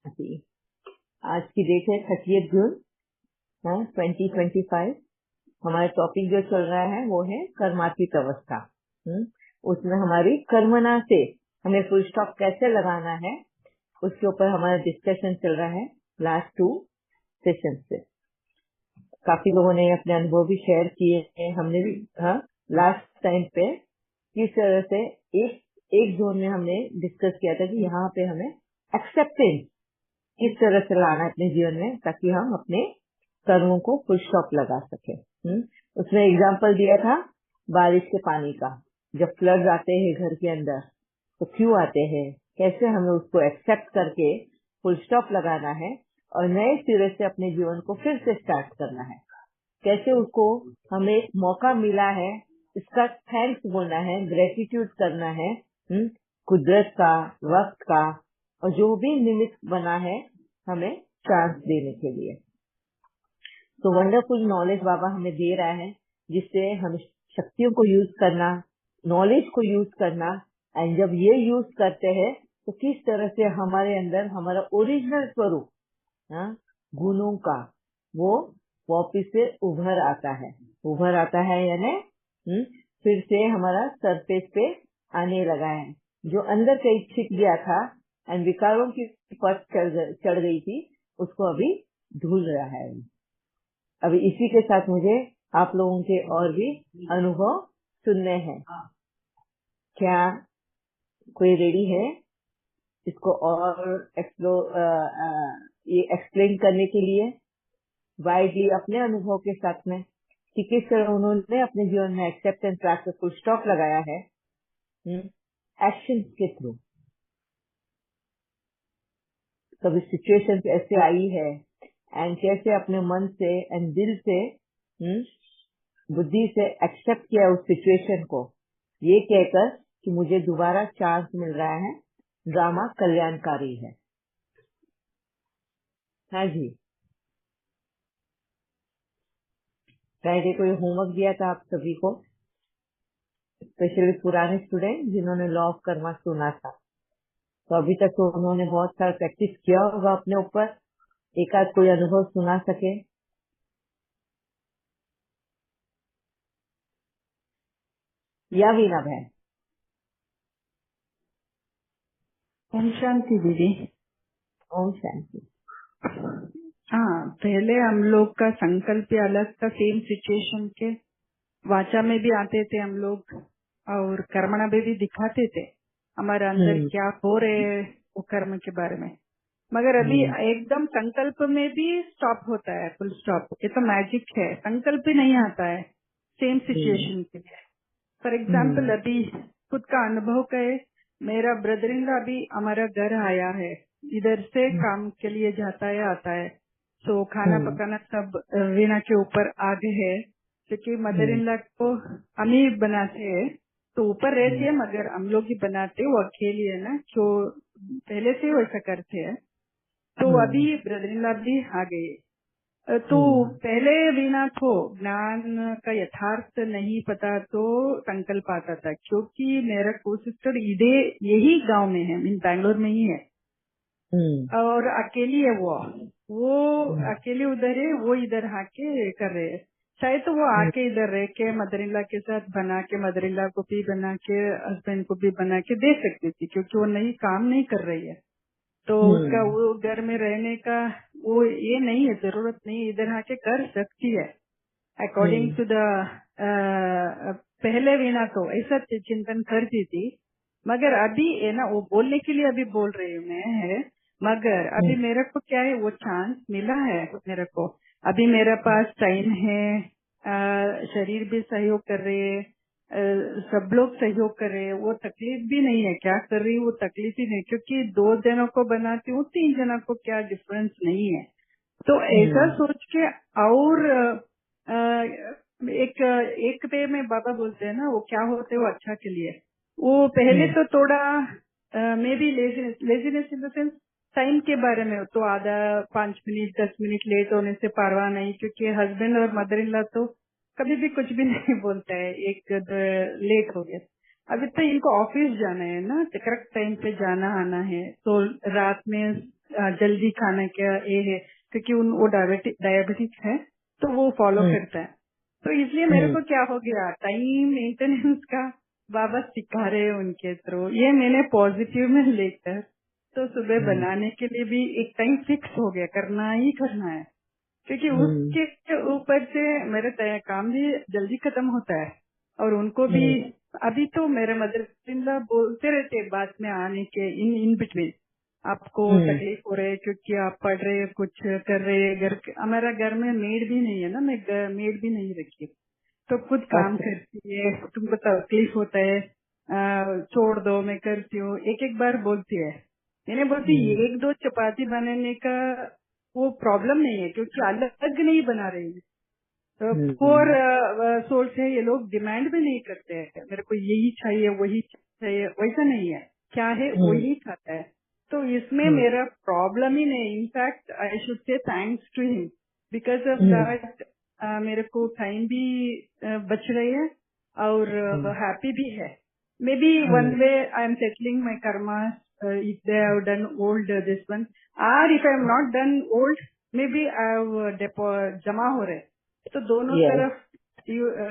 जी, आज की डेट है 30 जून 2025। हमारा टॉपिक जो चल रहा है वो है कर्मातीत अवस्था। उसमें हमारी कर्मणा से हमें फुल स्टॉप कैसे लगाना है उसके ऊपर हमारा डिस्कशन चल रहा है लास्ट 2 सेशन से। काफी लोगों ने अपने अनुभव भी शेयर किए हैं। हमने भी लास्ट टाइम पे किस तरह से एक जोन में हमने डिस्कस किया था कि यहाँ पे हमें एक्सेप्टेंस किस तरह से लाना है अपने जीवन में ताकि हम अपने कर्मों को फुल स्टॉप लगा सके। उसमें एग्जाम्पल दिया था बारिश के पानी का। जब फ्लड आते हैं घर के अंदर तो क्यों आते हैं, कैसे हमें उसको एक्सेप्ट करके फुल स्टॉप लगाना है और नए सिरे से अपने जीवन को फिर से स्टार्ट करना है। कैसे उसको हमें एक मौका मिला है इसका थैंक्स बोलना है, ग्रेटिट्यूड करना है कुदरत का, वक्त का और जो भी निमित्त बना है हमें चांस देने के लिए। तो वंडरफुल नॉलेज बाबा हमें दे रहा है जिससे हम शक्तियों को यूज करना, नॉलेज को यूज करना। एंड जब ये यूज करते हैं तो किस तरह से हमारे अंदर हमारा ओरिजिनल स्वरूप गुणों का वो वापिस से उभर आता है यानी फिर से हमारा सरफेस पे आने लगा है। जो अंदर कहीं छिप गया था एंड विकारों की परत चढ़ गई थी उसको अभी धुल रहा है। अभी इसी के साथ मुझे आप लोगों के और भी अनुभव सुनने हैं। क्या कोई रेडी है इसको और ये एक्सप्लेन करने के लिए वाइडली अपने अनुभव के साथ में कि किस तरह उन्होंने अपने जीवन में एक्सेप्टेंस ट्रैक पे फुल स्टॉप लगाया है एक्शन के थ्रू। कभी सिचुएशन ऐसे आई है एंड कैसे अपने मन से एंड दिल से बुद्धि से एक्सेप्ट किया उस सिचुएशन को, ये कहकर कि मुझे दोबारा चांस मिल रहा है, ड्रामा कल्याणकारी है। हाँ जी, फ्राइडे को ये होमवर्क दिया था आप सभी को, स्पेशली पुराने स्टूडेंट जिन्होंने लॉ ऑफ कर्मा सुना था। तो अभी तक तो उन्होंने बहुत सारा प्रैक्टिस किया होगा अपने ऊपर। एक आध कोई अनुभव सुना सके। या वीना बहन। ओम शांति दीदी। ओम शांति। हाँ, पहले हम लोग का संकल्प ही अलग था। सेम सिचुएशन के वाचा में भी आते थे हम लोग और कर्मणा में भी दिखाते थे हमारे अंदर क्या हो रहे है वो कर्म के बारे में। मगर अभी एकदम संकल्प में भी स्टॉप होता है, फुल स्टॉप। ये तो मैजिक है, संकल्प ही नहीं आता है सेम सिचुएशन के लिए। फॉर एग्जाम्पल अभी खुद का अनुभव कहे, मेरा ब्रदर इन लॉ अभी हमारा घर आया है, इधर से काम के लिए जाता है आता है। तो खाना पकाना सब वीना के ऊपर आ गए है क्योंकि मदर इन लॉ को हम ही बनाते हैं। तो ऊपर रहती है मगर हम लोग ही बनाते, वो अकेली है ना, जो पहले से वैसा करते हैं। तो अभी ब्रदर इन लॉ भी आ गए। तो पहले वीणा को ज्ञान का यथार्थ नहीं पता तो संकल्प आता था, क्योंकि मेरा को सिस्टर इधे यही गांव में है, मीन बैंगलोर में ही है और अकेली है। वो अकेली उधर है, वो इधर आके कर रहे हैं। शायद तो वो आके इधर रह के मदर इन लॉ के साथ बना के, मदर इन लॉ को भी बना के, हस्बैंड को भी बना के दे सकती थी, क्योंकि वो नहीं काम नहीं कर रही है। तो उसका वो घर में रहने का वो ये नहीं है, जरूरत नहीं, इधर आके कर सकती है अकॉर्डिंग टू द। पहले वीणा तो ऐसा चिंतन करती थी, मगर अभी है ना, वो बोलने के लिए अभी बोल रही हूँ मैं है, मगर अभी मेरे को क्या है, वो चांस मिला है मेरे को। अभी मेरे पास टाइम है, शरीर भी सहयोग कर रहे है, सब लोग सहयोग कर रहे हैं, वो तकलीफ भी नहीं है। क्या कर रही है वो तकलीफ ही नहीं, क्योंकि 2 जनों को बनाती हूँ, 3 जनों को क्या डिफरेंस नहीं है। तो ऐसा सोच के और एक पे में बाबा बोलते हैं ना, वो क्या होते हैं वो अच्छा के लिए। वो पहले तो थोड़ा may be laziness in the sense time के बारे में, तो आधा 5 मिनट 10 मिनट लेट होने से परवाह नहीं, क्योंकि हस्बैंड और मदर इन लॉ तो कभी भी कुछ भी नहीं बोलता है एक लेट हो गया। अभी तो इनको ऑफिस जाना है ना, करेक्ट टाइम पे जाना आना है, तो रात में जल्दी खाने का ये है, क्योंकि वो डायबिटिक है तो वो फॉलो करता है। तो इसलिए मेरे को क्या हो गया, टाइम मेंटेनेंस का बाबा सिखा रहे हैं उनके थ्रू, ये मैंने पॉजिटिव में लेकर तो सुबह बनाने के लिए भी एक टाइम फिक्स हो गया, करना ही करना है, क्योंकि उसके ऊपर से मेरा काम भी जल्दी खत्म होता है। और उनको भी अभी तो मेरे मदर इन लॉ बोलते रहते बाद में आने के इन बिटवीन, आपको तकलीफ हो रही है क्योंकि आप पढ़ रहे हैं, कुछ कर रहे हैं, हमारा घर में मेड भी नहीं है ना, मैं मेड भी नहीं रखी, तो खुद काम करती है, तुमको तकलीफ होता है, छोड़ दो मैं करती हूँ, एक एक बार बोलती है। मैंने बोलती एक दो चपाती बनाने का वो प्रॉब्लम नहीं है, क्योंकि अलग नहीं बना रही है, फोर सोर्स है, ये लोग डिमांड भी नहीं करते हैं मेरे को यही चाहिए वही चाहिए, वैसा नहीं है, क्या है वही खाता है। तो इसमें मेरा प्रॉब्लम ही नहीं, in fact I should say thanks to him, because of that मेरे को टाइम भी बच रही है और हैप्पी भी है। Maybe one way I am settling my karma, if they have done old this one, और if I am not done old, maybe I have जमा हो रहे, तो दोनों तरफ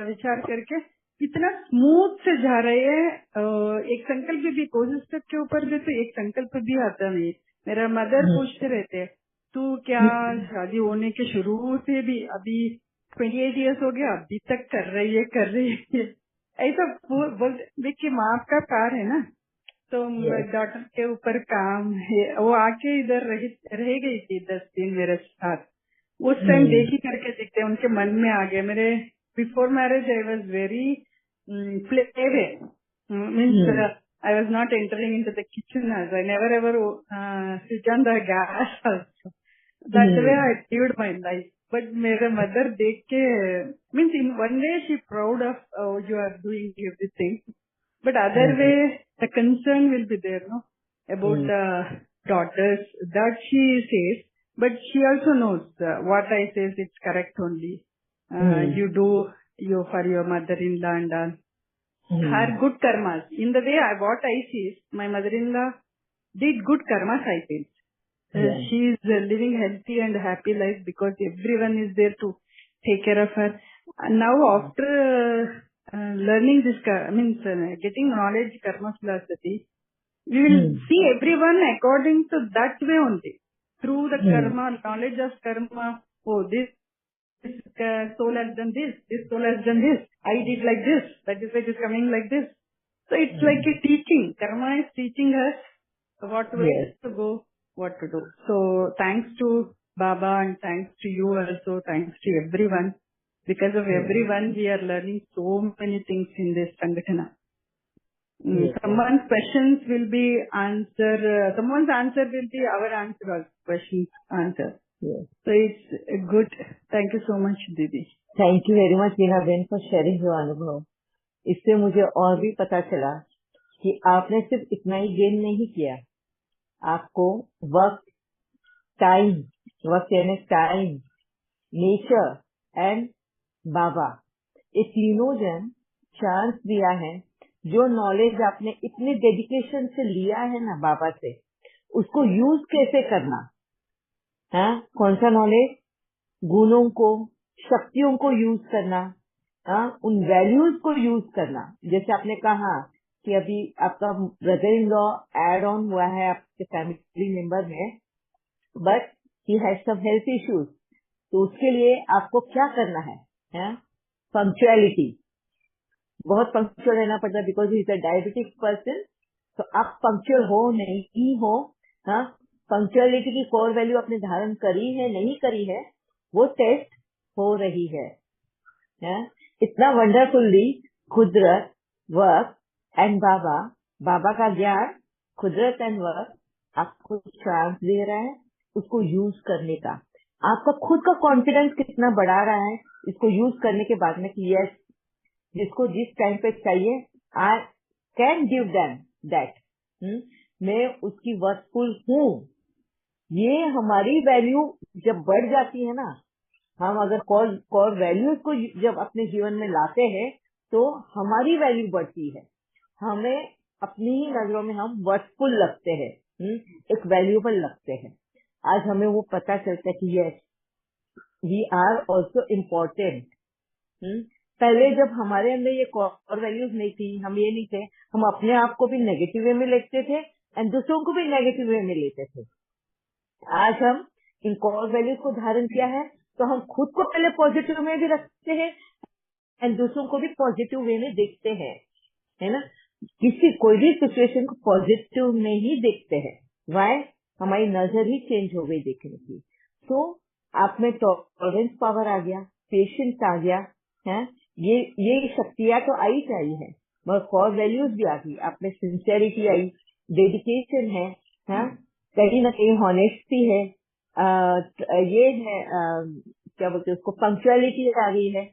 विचार करके कितना स्मूथ से जा रहे हैं। एक संकल्प भी कोशिश स्टेप के ऊपर भी तो एक संकल्प भी आता नहीं। मेरा मदर पूछते रहते तू क्या शादी होने के शुरू से भी अभी 28 इयर्स हो गया अभी तक कर रही है ऐसा बोलते। देखिए माँ का प्यार है ना, तो डॉटर के ऊपर काम है। वो आके इधर रह गई थी 10 दिन मेरे साथ, उस टाइम देखी करके दिखते उनके मन में आ गया। मेरे before marriage I was very play means I was not entering into the kitchen as I never ever switch on the gas also. That way I lived my life. But मेरा mother देख के means in one way she proud of you are doing everything, but other way the concern will be there, no, about the daughters that she says, but she also knows what I says it's correct only. You do for your mother-in-law and all. Her good karmas. In the way what I see is my mother-in-law did good karmas, I feel. She is living healthy and happy life because everyone is there to take care of her. And now after learning this, getting knowledge karma philosophy, we will see everyone according to that way only. Through the karma, knowledge of karma, oh this soul has done this soul has done this, I did like this, that is why it is coming like this. So it's like a teaching. Karma is teaching us what way to go, what to do. So thanks to Baba and thanks to you also, thanks to everyone. Because of everyone, we are learning so many things in this Sangatana. Someone's questions will be answer, someone's answer will be our answer or questions answer. So it's good. Thank you so much, Didi. Thank you very much, Neha Ben, for sharing your अनुभव. इससे मुझे और भी पता चला कि आपने सिर्फ इतना ही गेन नहीं किया, आपको वक्त, यानी टाइम, नेचर एंड बाबा, ये तीनों जन चांस दिया है। जो नॉलेज आपने इतने डेडिकेशन से लिया है ना बाबा से, उसको यूज कैसे करना है, कौन सा नॉलेज, गुणों को, शक्तियों को यूज करना, उन वैल्यूज को यूज करना। जैसे आपने कहा कि अभी आपका brother in law add on हुआ है आपके फैमिली मेंबर में, but he has some health issues, तो उसके लिए आपको क्या करना है, पंक्चुअलिटी, बहुत पंक्चुअल रहना पड़ता है because he is a diabetic person. तो आप पंक्चुअल हो नहीं हो, पंक्चुअलिटी की कोर वैल्यू आपने धारण करी है नहीं करी है, वो टेस्ट हो रही है। इतना वंडरफुली कुदरत, वर्क एंड बाबा, बाबा का ज्ञान, कुदरत एंड वर्क आपको चांस दे रहा है उसको यूज करने का। आपका खुद का कॉन्फिडेंस कितना बढ़ा रहा है इसको यूज करने के बाद में कि यस, जिसको जिस टाइम पे चाहिए I can give them that, मैं उसकी वर्कफुल हूँ। ये हमारी वैल्यू जब बढ़ जाती है ना, हम अगर कोर वैल्यूज को जब अपने जीवन में लाते हैं तो हमारी वैल्यू बढ़ती है, हमें अपनी ही नजरों में हम वर्थफुल लगते हैं, एक वैल्यूएबल लगते हैं। आज हमें वो पता चलता है कि yes we are also important. पहले जब हमारे अंदर ये कोर वैल्यूज नहीं थी, हम ये नहीं थे, हम अपने आप को भी नेगेटिव वे में लेते थे एंड दूसरों को भी नेगेटिव वे में लेते थे। आज हम इन कोर वैल्यूज को धारण किया है तो हम खुद को पहले पॉजिटिव में भी रखते हैं एंड दूसरों को भी पॉजिटिव वे में देखते हैं, है ना। कोई भी सिचुएशन को पॉजिटिव में ही देखते हैं। वाई? हमारी नजर ही चेंज हो गई देखने की। तो आप में टॉलरेंस पावर आ गया, पेशेंस आ गया है, ये शक्तियां तो आई चाहिए है, मगर कोर वैल्यूज भी आ गई, आप में सिंसेरिटी आई, डेडिकेशन है, कहीं ना कहीं हॉनेस्टी है, ये है क्या बोलते हैं उसको, पंक्चुअलिटी आ गई है,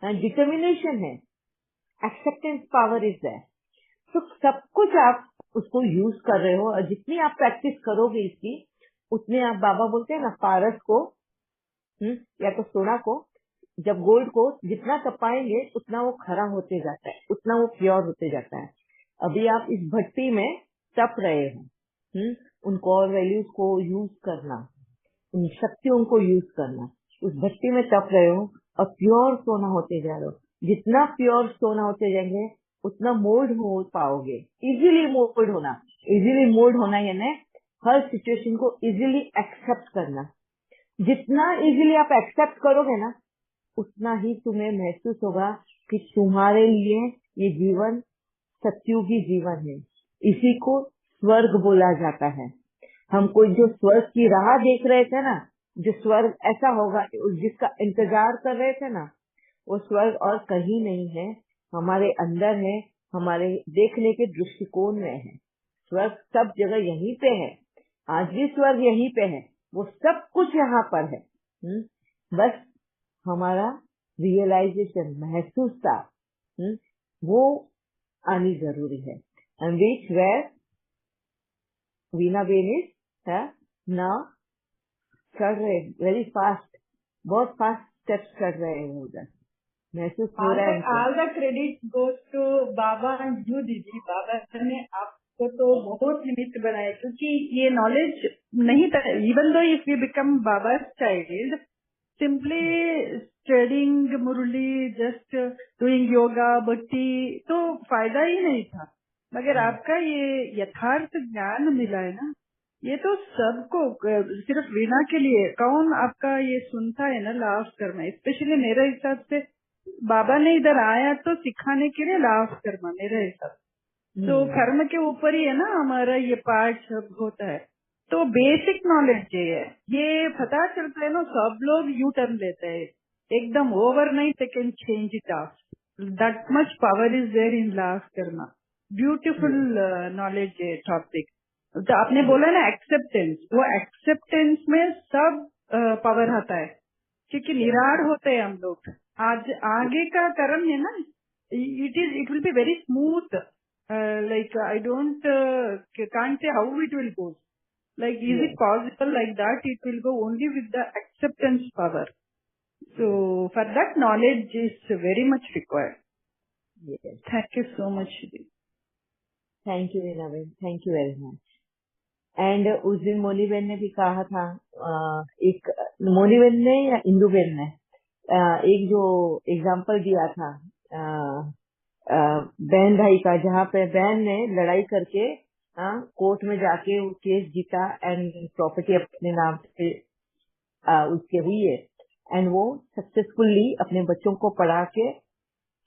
डिटर्मिनेशन है, एक्सेप्टेंस पावर इज देयर। तो सब कुछ आप उसको यूज कर रहे हो और जितनी आप प्रैक्टिस करोगे इसकी उतने आप, बाबा बोलते हैं ना, पारस को या तो सोना को, जब गोल्ड को जितना तपाएंगे उतना वो खरा होते जाता है, उतना वो प्योर होते जाता है। अभी आप इस भट्टी में तप रहे हो, उन कोर वैल्यूज को यूज करना, उन शक्तियों को यूज करना, उस भट्टी में तप रहे हो और प्योर सोना होते जा रहे हो। जितना प्योर सोना होते जाएंगे उतना मोल्ड हो पाओगे, इजीली मोल्ड होना। इजीली मोल्ड होना यानी हर सिचुएशन को इजीली एक्सेप्ट करना। जितना इजीली आप एक्सेप्ट करोगे ना उतना ही तुम्हें महसूस होगा कि तुम्हारे लिए ये जीवन सत्युगी जीवन है। इसी को स्वर्ग बोला जाता है। हमको जो स्वर्ग की राह देख रहे थे ना, जो स्वर्ग ऐसा होगा जिसका इंतजार कर रहे थे ना, वो स्वर्ग और कहीं नहीं है, हमारे अंदर है, हमारे देखने के दृष्टिकोण में है। स्वर्ग सब जगह यहीं पे है, आज भी स्वर्ग यहीं पे है, वो सब कुछ यहाँ पर है। बस हमारा रियलाइजेशन, महसूसता, वो आनी जरूरी है। And which where Veena ben is now चढ़ रहे वेरी फास्ट, बहुत फास्ट स्टेप्स चढ़ रहे हैं उधर, महसूस हो रहा है। All the credit goes to Baba and you didi. Baba ने आपको तो बहुत निमित्त बनाया, क्योंकि ये नॉलेज नहीं था। Even though if you become Baba child, simply studying Murli, just doing yoga, bhakti, तो फायदा ही नहीं था। मगर आपका ये यथार्थ ज्ञान मिला है ना, ये तो सबको, सिर्फ वीणा के लिए कौन आपका ये सुनता है ना लाभ करना। स्पेशली मेरे हिसाब से बाबा ने इधर आया तो सिखाने के लिए लाभ करना, मेरे हिसाब से। तो कर्म के ऊपर ही है ना हमारा ये पाठ सब होता है। तो बेसिक नॉलेज ये है, ये पता चलता है ना, सब लोग यू टर्न लेते हैं एकदम overnight, they can change it off. That much power is there in लाभ करना। Beautiful knowledge topic. तो आपने बोला ना एक्सेप्टेंस, वो एक्सेप्टेंस में सब पावर आता है, क्योंकि निराड़ होते हैं हम लोग। आज आगे का कर्म है ना, it will be very smooth, like I don't can't say how it will go, like is it possible like that? It will go only with the acceptance power. So for that, knowledge is very much required. Yes. Thank you so much. Thank you Rinabhen, thank you very much. And उस दिन Moni Ben ने भी कहा था, एक Moni Ben ने या Indu Ben ने एक जो एग्जाम्पल दिया था बहन भाई का, जहाँ पे बहन ने लड़ाई करके कोर्ट में जाके वो केस जीता एंड प्रॉपर्टी अपने नाम से उसके हुई है एंड वो सक्सेसफुली अपने बच्चों को पढ़ा के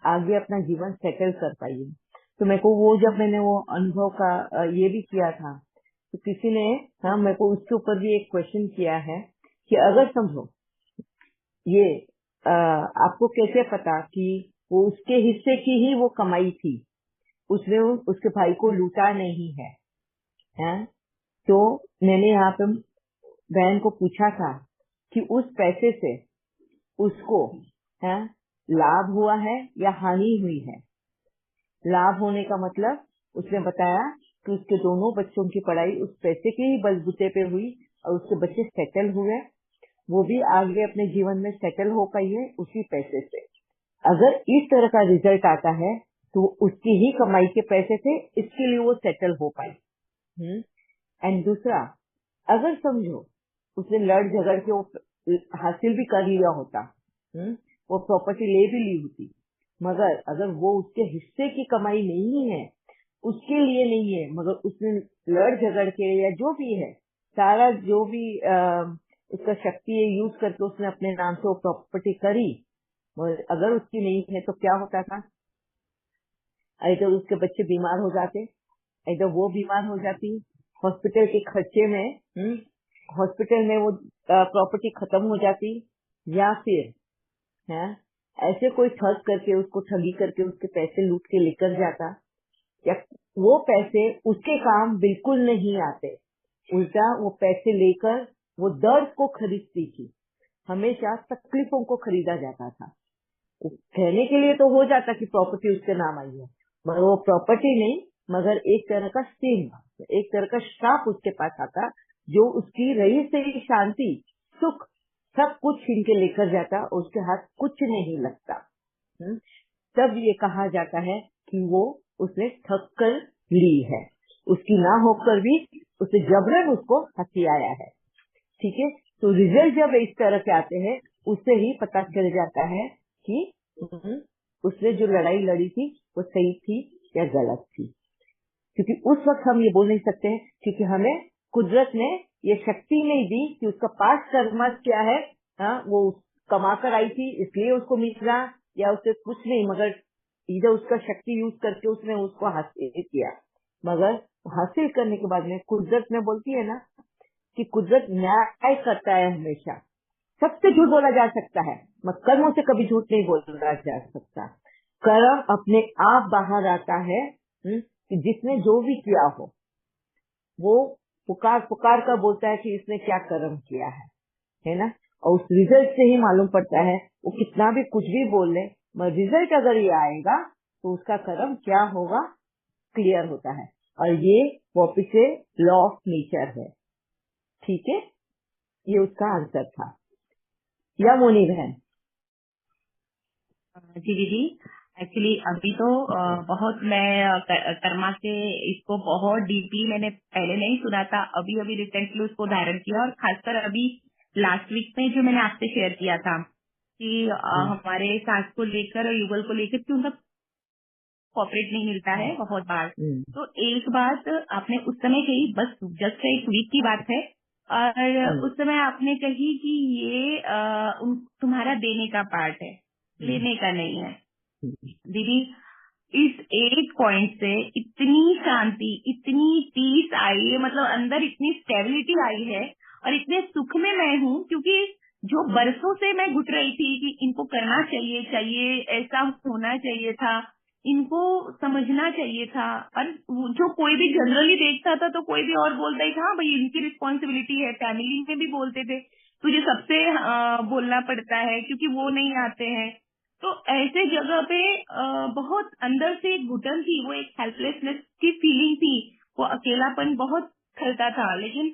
आगे अपना जीवन सेटल कर पाई है। तो मेरे को वो, जब मैंने वो अनुभव का ये भी किया था, तो किसी ने मेरे को उसके ऊपर भी एक क्वेश्चन किया है कि अगर समझो ये आपको कैसे पता कि वो उसके हिस्से की ही वो कमाई थी, उसने उसके भाई को लूटा नहीं है, तो मैंने यहाँ पे बहन को पूछा था कि उस पैसे से उसको लाभ हुआ है या हानि हुई है। लाभ होने का मतलब उसने बताया कि उसके दोनों बच्चों की पढ़ाई उस पैसे के ही बलबूते पे हुई और उसके बच्चे सेटल हुए, वो भी आगे अपने जीवन में सेटल हो पाई है उसी पैसे से। अगर इस तरह का रिजल्ट आता है तो उसकी ही कमाई के पैसे थे, इसके लिए वो सेटल हो पाई। एंड दूसरा, अगर समझो उसने लड़ झगड़ के वो हासिल भी कर लिया होता, वो प्रॉपर्टी ले भी ली होती, मगर अगर वो उसके हिस्से की कमाई नहीं है, उसके लिए नहीं है, मगर उसने लड़ झगड़ के या जो भी है सारा जो भी उसका शक्ति यूज करके उसने अपने नाम से वो प्रॉपर्टी करी, मगर अगर उसकी नहीं है तो क्या होता था, इधर उसके बच्चे बीमार हो जाते, इधर वो बीमार हो जाती, हॉस्पिटल के खर्चे में हॉस्पिटल में वो प्रॉपर्टी खत्म हो जाती, या फिर है ऐसे कोई ठग करके उसको ठगी करके उसके पैसे लूट के लेकर जाता, या वो पैसे उसके काम बिल्कुल नहीं आते, उल्टा वो पैसे लेकर वो दर्द को खरीदती थी, हमेशा तकलीफों को खरीदा जाता था। कहने के लिए तो हो जाता कि प्रॉपर्टी उसके नाम आई है, मगर वो प्रॉपर्टी नहीं, मगर एक तरह का स्टीम, एक तरह का श्राप उसके पास आता, जो उसकी रही से शांति सुख सब कुछ छीन के लेकर जाता, उसके हाथ कुछ नहीं लगता। तब ये कहा जाता है कि वो उसने ठग कर ली है, उसकी ना होकर भी उसे जबरन उसको हंसी आया है। ठीक है, तो रिजल्ट जब इस तरह के आते हैं उससे ही पता चल जाता है कि उसने जो लड़ाई लड़ी थी वो सही थी या गलत थी, क्योंकि उस वक्त हम ये बोल नहीं सकते हैं, क्योंकि हमें कुदरत ने ये शक्ति नहीं दी कि उसका पास्ट कर्म क्या है, वो कमा कर आई थी इसलिए उसको मिला, या उससे कुछ नहीं, मगर इधर उसका शक्ति यूज करके उसने उसको हासिल किया। मगर हासिल करने के बाद में कुदरत में बोलती है ना कि कुदरत न्याय करता है हमेशा, सबसे झूठ बोला जा सकता है मगर कर्मों से कभी झूठ नहीं बोला जा सकता। कर्म अपने आप बाहर आता है कि जिसने जो भी किया हो वो पुकार पुकार कर बोलता है कि इसने क्या कर्म किया है ना, और उस रिजल्ट से ही मालूम पड़ता है, वो कितना भी कुछ भी बोल ले मगर रिजल्ट अगर ये आएगा तो उसका कर्म क्या होगा क्लियर होता है, और ये वापिस से लॉ ऑफ नेचर है। ठीक है, ये उसका आंसर था। या मोनी बहन? जी दीदी, एक्चुअली अभी तो बहुत मैं कर्मा के इसको बहुत डीपली मैंने पहले नहीं सुना था, अभी अभी रिसेंटली उसको धारण किया, और खासकर अभी लास्ट वीक में जो मैंने आपसे शेयर किया था कि हमारे सास को लेकर और युगल को लेकर कि उनका कॉपरेट नहीं मिलता है बहुत बार। तो एक बात आपने उस समय कही, बस जस्ट एक वीक की बात है, और उस समय आपने कही कि ये तुम्हारा देने का पार्ट है, लेने का नहीं है। दीदी, इस एक पॉइंट से इतनी शांति, इतनी पीस आई है, मतलब अंदर इतनी स्टेबिलिटी आई है, और इतने सुख में मैं हूँ, क्योंकि जो बरसों से मैं घुट रही थी कि इनको करना चाहिए, ऐसा होना चाहिए था, इनको समझना चाहिए था, और जो कोई भी जनरली देखता था तो कोई भी और बोलता ही था, हाँ भाई इनकी रिस्पॉन्सिबिलिटी है, फैमिली में भी बोलते थे तुझे सबसे बोलना पड़ता है क्योंकि वो नहीं आते हैं। तो ऐसे जगह पे बहुत अंदर से एक घुटन थी, वो एक हेल्पलेसनेस की फीलिंग थी, वो अकेलापन बहुत खलता था। लेकिन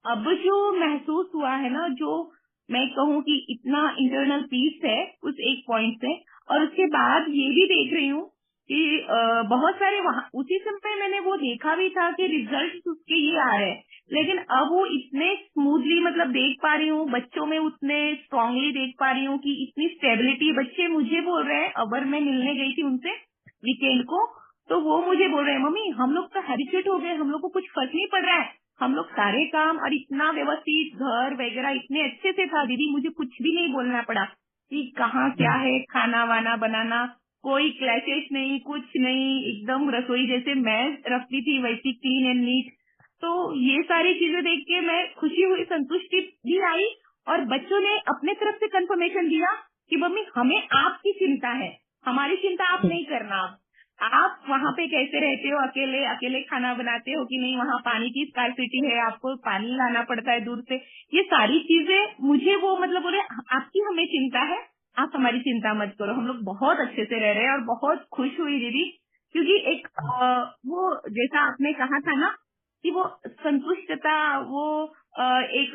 अब जो महसूस हुआ है ना, जो मैं कहूँ कि इतना इंटरनल पीस है उस एक पॉइंट से, और उसके बाद ये भी देख रही हूँ कि बहुत सारे वहाँ उसी समय मैंने वो देखा भी था कि रिजल्ट उसके ये आ रहे हैं, लेकिन अब वो इतने स्मूथली मतलब देख पा रही हूँ, बच्चों में उतने स्ट्रांगली देख पा रही हूँ कि इतनी स्टेबिलिटी। बच्चे मुझे बोल रहे हैं, अबर मैं मिलने गई थी उनसे वीकेंड को, तो वो मुझे बोल रहे हैं मम्मी हम लोग तो हैबिचुएट हो गए, हम लोग को कुछ फर्क नहीं पड़ रहा है, हम लोग सारे काम और इतना व्यवस्थित घर वगैरह इतने अच्छे से था दीदी, मुझे कुछ भी नहीं बोलना पड़ा कि कहाँ क्या है, खाना वाना बनाना, कोई क्लैशेस नहीं, कुछ नहीं, एकदम रसोई जैसे मैं रखती थी वैसी क्लीन एंड नीट। तो ये सारी चीजें देख के मैं खुशी हुई, संतुष्टि भी आई, और बच्चों ने अपने तरफ से कंफर्मेशन दिया कि मम्मी हमें आपकी चिंता है, हमारी चिंता आप नहीं करना, आप वहाँ पे कैसे रहते हो, अकेले अकेले खाना बनाते हो कि नहीं, वहाँ पानी की स्कार्सिटी है, आपको पानी लाना पड़ता है दूर से, ये सारी चीजें मुझे वो मतलब बोले आपकी हमें चिंता है, आप हमारी चिंता मत करो, हम लोग बहुत अच्छे से रह रहे हैं। और बहुत खुश हुई दीदी, क्योंकि एक वो जैसा आपने कहा था ना कि वो संतुष्टता, वो एक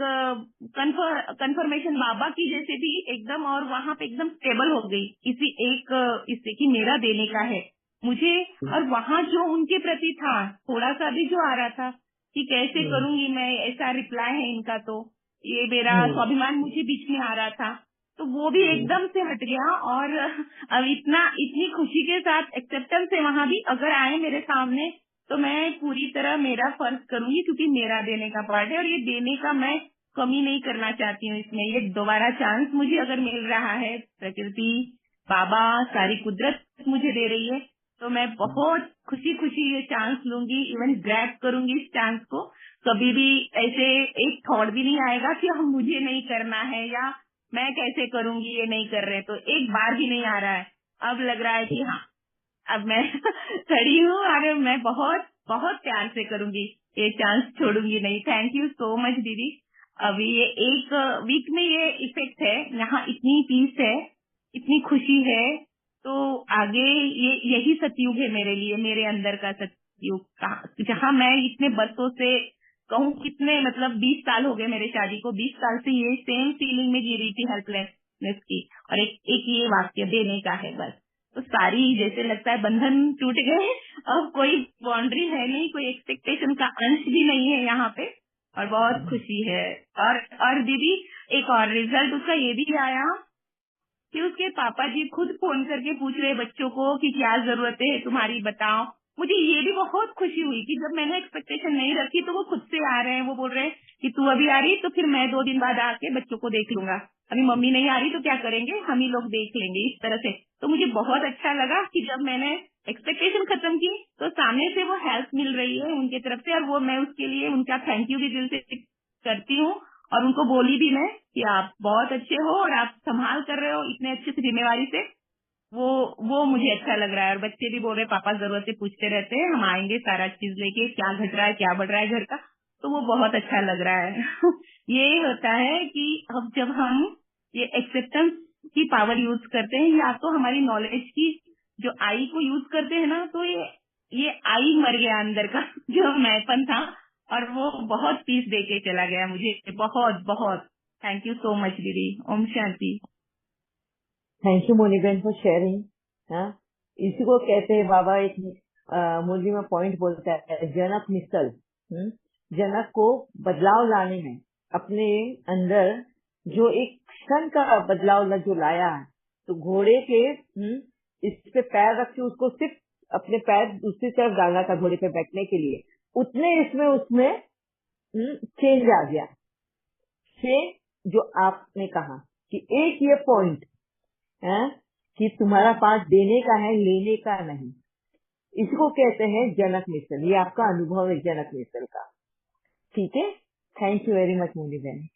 कंफर्मेशन बाबा की जैसे भी एकदम, और वहाँ पे एकदम स्टेबल हो गई इसी एक इससे कि मेरा देने का है मुझे। और वहाँ जो उनके प्रति था थोड़ा सा भी जो आ रहा था कि कैसे करूंगी मैं, ऐसा रिप्लाई है इनका, तो ये मेरा स्वाभिमान मुझे बीच में आ रहा था, तो वो भी एकदम से हट गया। और अब इतनी खुशी के साथ एक्सेप्टेंस है वहाँ भी, अगर आए मेरे सामने तो मैं पूरी तरह मेरा फर्ज करूंगी, क्योंकि मेरा देने का पार्ट है और ये देने का मैं कमी नहीं करना चाहती हूँ इसमें। ये दोबारा चांस मुझे अगर मिल रहा है, प्रकृति, बाबा, सारी कुदरत मुझे दे रही है, तो मैं बहुत खुशी खुशी ये चांस लूंगी, इवन ग्रैब करूंगी इस चांस को। कभी भी ऐसे एक थॉट भी नहीं आएगा कि हम मुझे नहीं करना है या मैं कैसे करूंगी, ये नहीं कर रहे, तो एक बार भी नहीं आ रहा है। अब लग रहा है कि हाँ, अब मैं खड़ी हूँ और मैं बहुत बहुत प्यार से करूंगी, ये चांस छोड़ूंगी नहीं। थैंक यू सो मच दीदी। अभी ये एक वीक में ये इफेक्ट है, यहाँ इतनी पीस है, इतनी खुशी है, तो आगे ये यही सतयुग है मेरे लिए, मेरे अंदर का सतयुग, जहाँ मैं इतने बरसों से कहूँ, कितने मतलब 20 साल हो गए मेरे शादी को, 20 साल से ये सेम फीलिंग में जी रही थी, हेल्पलेसनेस की। और एक ये वाक्य देने का है बस, तो सारी जैसे लगता है बंधन टूट गए, अब कोई बाउंड्री है नहीं, कोई एक्सपेक्टेशन का अंश भी नहीं है यहाँ पे, और बहुत खुशी है। और दीदी एक और रिजल्ट उसका ये भी आया कि उसके पापा जी खुद फोन करके पूछ रहे बच्चों को कि क्या जरूरत है तुम्हारी, बताओ। मुझे ये भी बहुत खुशी हुई कि जब मैंने एक्सपेक्टेशन नहीं रखी तो वो खुद से आ रहे हैं, वो बोल रहे हैं कि तू अभी आ रही तो फिर मैं 2 दिन बाद आके बच्चों को देख लूंगा, अभी मम्मी नहीं आ रही तो क्या करेंगे, हम ही लोग देख लेंगे, इस तरह से। तो मुझे बहुत अच्छा लगा कि जब मैंने एक्सपेक्टेशन खत्म की तो सामने से वो हेल्प मिल रही है उनके तरफ से, और वो मैं उसके लिए उनका थैंक यू भी दिल से करती हूँ। और उनको बोली भी मैं कि आप बहुत अच्छे हो और आप संभाल कर रहे हो इतने अच्छे से, जिम्मेवारी से, वो मुझे अच्छा लग रहा है। और बच्चे भी बोल रहे पापा जरूरत से पूछते रहते हैं, हम आएंगे सारा चीज लेके, क्या घट रहा है क्या बढ़ रहा है घर का, तो वो बहुत अच्छा लग रहा है। ये होता है कि अब जब हम ये एक्सेप्टेंस की पावर यूज करते हैं, या तो हमारी नॉलेज की जो आई को यूज करते हैं ना, तो ये आई मर गया अंदर का जो मैंपन था, और वो बहुत पीस दे के चला गया मुझे, बहुत बहुत। थैंक यू सो मच दीदी। ओम शांति। थैंक यू मोनी बहन फॉर शेयरिंग। हाँ, इसी को कहते हैं बाबा, एक मुरली में पॉइंट बोलता है, जनक मिसल। जनक को बदलाव लाने में अपने अंदर जो एक क्षण का बदलाव जो लाया है, तो घोड़े के इस पे पैर रख के उसको सिर्फ अपने पैर दूसरी तरफ डालना था घोड़े पे बैठने के लिए, उतने उसमें चेंज आ गया। चेंज जो आपने कहा कि एक ये पॉइंट है कि तुम्हारा पास देने का है, लेने का नहीं, इसको कहते हैं जनक मिसल। ये आपका अनुभव है जनक मिसल का। ठीक है, thank you very much Moni बहन।